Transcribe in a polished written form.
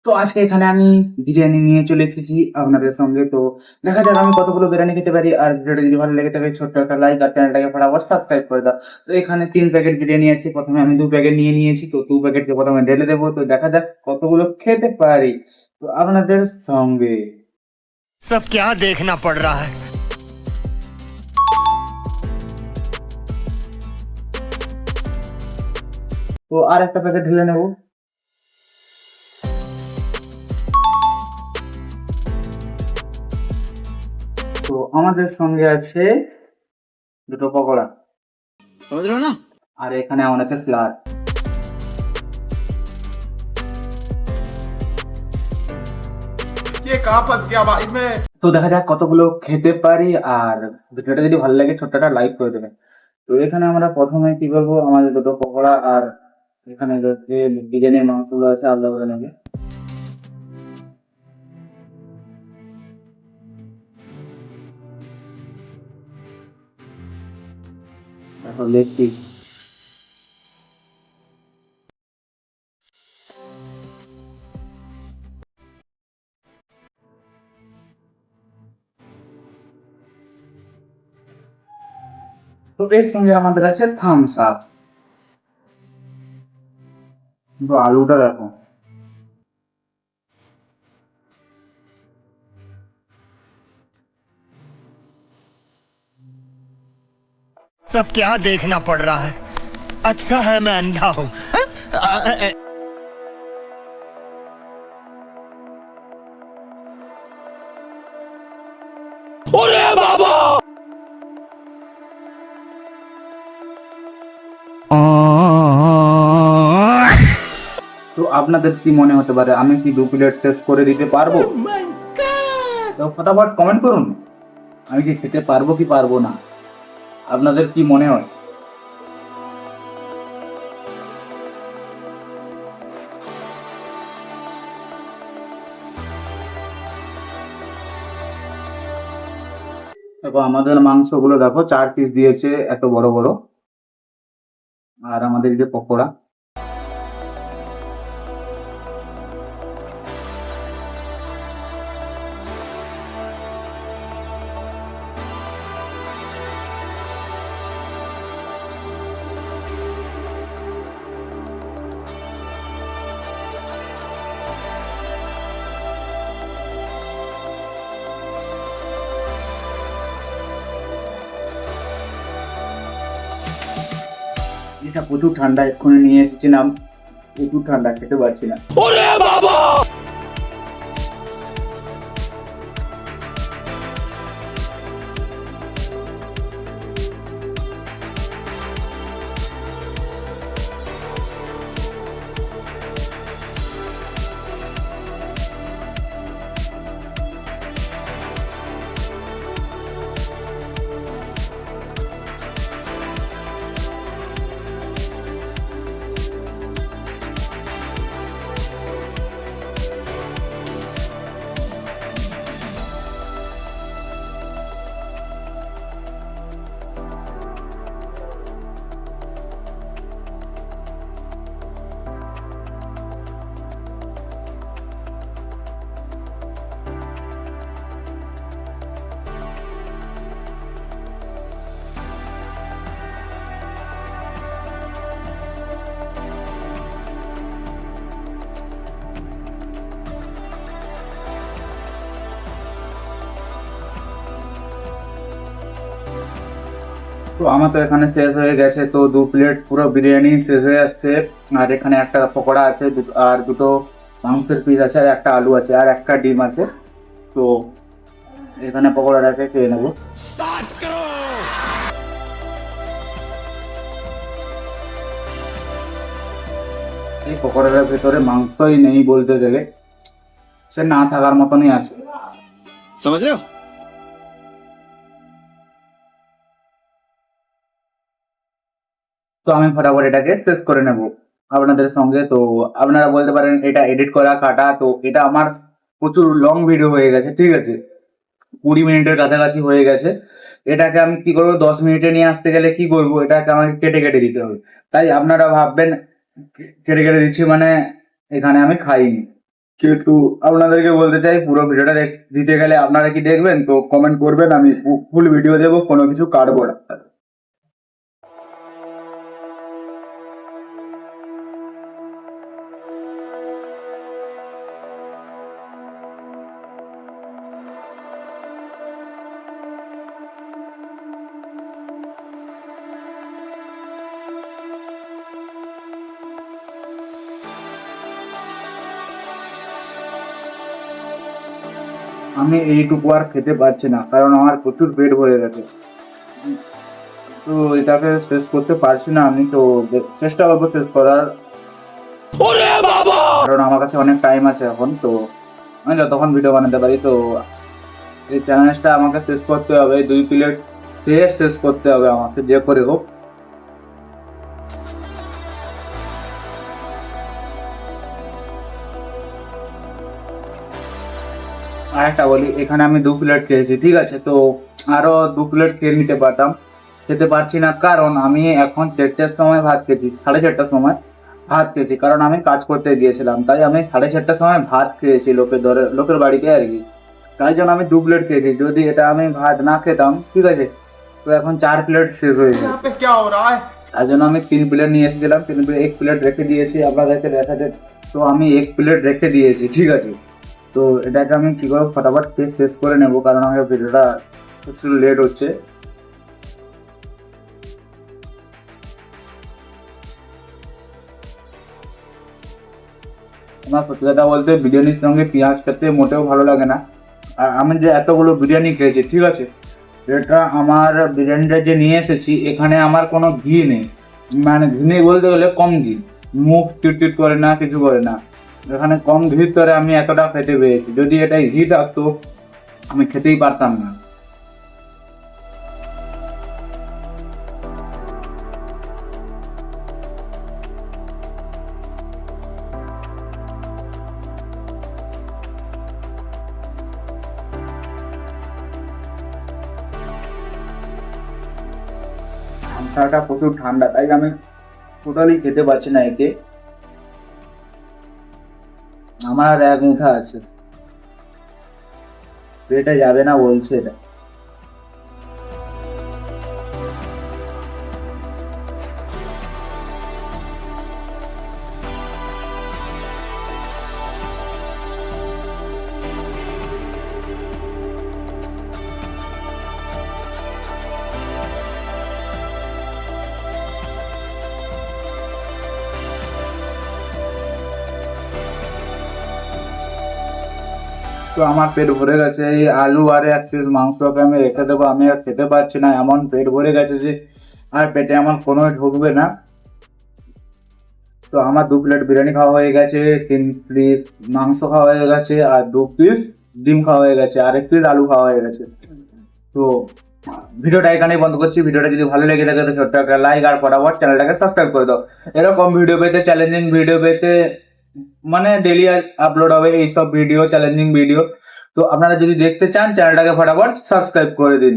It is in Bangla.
তো আজকে এখানে আমি বিরিয়ানি নিয়ে চলে এসেছি আপনাদের সঙ্গে। তো দেখা যাক আমি কতগুলো বিরিয়ানি খেতে পারি। আর ভিডিওটা যদি ভালো লেগে থাকে ছোট্ট একটা লাইক আর চ্যানেলটাকে ফটাফট সাবস্ক্রাইব করে দাও। তো এখানে 3 প্যাকেট বিরিয়ানি আছে। প্রথমে আমি 2 প্যাকেট নিয়ে নিয়েছি, তো 2 প্যাকেটকে প্রথমে ঢেলে দেবো। তো দেখা যাক কতগুলো খেতে পারি তো আপনাদের সঙ্গে। सब क्या देखना पड़ रहा है। তো আর একটা প্যাকেট ঢেলে নেবো। তো আমাদের সঙ্গে আছে 2টো পকোড়া, समझ रहे हो ना। আর এখানে আমার আছে স্যালাড। ये कहाँ फंस गया भाई मैं। তো দেখা যাক কতগুলো খেতে পারি। আর ভিডিওটা যদি ভালো লাগে ছোট্ট একটা লাইক করে দেবেন। তো এখানে আমরা প্রথমে কি করবো, আমাদের 2টো পকোড়া আর এখানে যে বিরিয়ানির মাংসগুলো আছে আলাদা করে নেবে। তারপর লেগ পিস। তো এর সঙ্গে আমাদের আছে থামস আপ। কিন্তু আলুটা দেখো। सब क्या देखना पड़ रहा है। अच्छा है मैं अंधा हूँ। তো আপনাদের কি মনে হতে পারে আমি কি 2 প্লেট শেষ করে দিতে পারবো? তো ফটাফট কমেন্ট করুন, আমি কি খেতে পারবো কি পারবো না, আপনাদের কি মনে হয়? দেখো আমাদের মাংসগুলো দেখো 4 পিস দিয়েছে, এত বড় বড়। আর আমাদের যে পকোড়া, এটা প্রচুর ঠান্ডা, এক্ষুনি নিয়ে এসেছিলাম, প্রচুর ঠান্ডা, খেতে পারছি না। তো আমার তো এখানে শেষ হয়ে গেছে, তো 2 প্লেট পুরো বিরিয়ানি শেষ হয়ে আসছে। আর এখানে একটা পকোড়া আছে, আর 2টো মাংসের পিস আছে, আর একটা আলু আছে, আর একটা ডিম আছে। তো এখানে পকোড়াটাকে খেয়ে নেবো। এই পকোড়াটার ভেতরে মাংসই নেই বলতে গেলে, সে না থাকার মতনই আছে। समझ रहे हो। তো আমি ফটাফট এটাকে শেষ করে নেব আপনাদের সঙ্গে। তো আপনারা বলতে পারেন এটা এডিট করা কাটা, তো এটা আমার প্রচুর লং ভিডিও হয়ে গেছে, ঠিক আছে, 20 মিনিটের কাছাকাছি হয়ে গেছে। এটাকে আমি কি করবো, 10 মিনিটে নিয়ে আসতে গেলে কি করবো, এটাকে আমাকে কেটে কেটে দিতে হবে। তাই আপনারা ভাববেন কেটে কেটে দিচ্ছি মানে এখানে আমি খাইনি। কিন্তু আপনাদেরকে বলতে চাই পুরো ভিডিওটা দিতে গেলে আপনারা কি দেখবেন, তো কমেন্ট করবেন, আমি ফুল ভিডিও দেবো, কোনো কিছু কাটবো না। আমি এইটুকু আর খেতে পারছি না, কারণ আমার প্রচুর পেট ভরে গেছে। তো এটাকে শেষ করতে পারছি না আমি, তো চেষ্টা করবো শেষ করার, কারণ আমার কাছে অনেক টাইম আছে এখন। তো আমি যতক্ষণ ভিডিও বানাতে পারি, তো এই চ্যালেঞ্জটা আমাকে শেষ করতে হবে, 2 প্লেট খেয়ে শেষ করতে হবে আমাকে, যে করে হোক। আরেকটা বলি, এখানে আমি 2 প্লেট খেয়েছি, ঠিক আছে, তো আরো 2 প্লেট খেয়ে নিতে পারতাম, খেতে পারছি না, কারণ আমি এখন 4টার সময় ভাত খেয়েছি, 4:30টার সময় ভাত খেয়েছি, কারণ আমি কাজ করতে গিয়েছিলাম, তাই আমি 4:30টার সময় ভাত খেয়েছি লোকের বাড়িতে আর কি। তাই জন্য আমি 2 প্লেট খেয়েছি। যদি এটা আমি ভাত না খেতাম, ঠিক আছে, তো এখন 4 প্লেট শেষ হয়ে যেত। क्या हो रहा है? তাই জন্য আমি 3 প্লেট নিয়ে এসেছিলাম, 3 প্লেট, 1 প্লেট রেখে দিয়েছি আপনাদেরকে দেখাতে। তো আমি 1 প্লেট রেখে দিয়েছি, ঠিক আছে। তো এটাকে আমি কি করে ফটাফট খেয়ে শেষ করে নেব, কারণ আমার ভিডিওটা প্রচুর লেট হচ্ছে। আমার সত্যি কথা বলতে বিরিয়ানির সঙ্গে পেঁয়াজ খেতে মোটেও ভালো লাগে না। আর আমি যে এতগুলো বিরিয়ানি খেয়েছি, ঠিক আছে, এটা আমার বিরিয়ানিটা যে নিয়ে এসেছি, এখানে আমার কোনো ঘি নেই, মানে ঘি নেই বলতে গেলে কম ঘি, মুখ চিটচিট করে না, কিছু করে না, এখানে কম ঘির তরে আমি এতটা খেতে পেয়েছি। যদি এটা ঘি থাকতো আমি খেতেই পারতাম না। হামসাটা প্রচুর ঠান্ডা, তাই আমি টোটালি খেতে পারছি না একে। আমার আর 1 মুঠা আছে, পেটে যাবে না বলছে এটা। তো আমার পেট ভরে গেছে, এই আলু আর 1 পিস মাংসকে আমি রেখে দেবো, আমি আর খেতে পারছি না, এমন পেট ভরে গেছে যে আর পেটে আমার কোনো ঢুকবে না। তো আমার 2 প্লেট বিরিয়ানি খাওয়া হয়ে গেছে, 3 পিস মাংস খাওয়া হয়ে গেছে, আর 2 পিস ডিম খাওয়া হয়ে গেছে, আর 1 পিস আলু খাওয়া হয়ে গেছে। তো ভিডিওটা এখানেই বন্ধ করছি। ভিডিওটা যদি ভালো লেগে থাকে তো ছোট্ট একটা লাইক আর ফটাফট চ্যানেলটাকে সাবস্ক্রাইব করে দাও। এরকম ভিডিও পেতে, চ্যালেঞ্জিং ভিডিও পেতে, মানে ডেলি আপলোড হবে এইসব ভিডিও, চ্যালেঞ্জিং ভিডিও। তো আপনারা যদি দেখতে চান চ্যানেলটাকে ফটাফট সাবস্ক্রাইব করে দিন।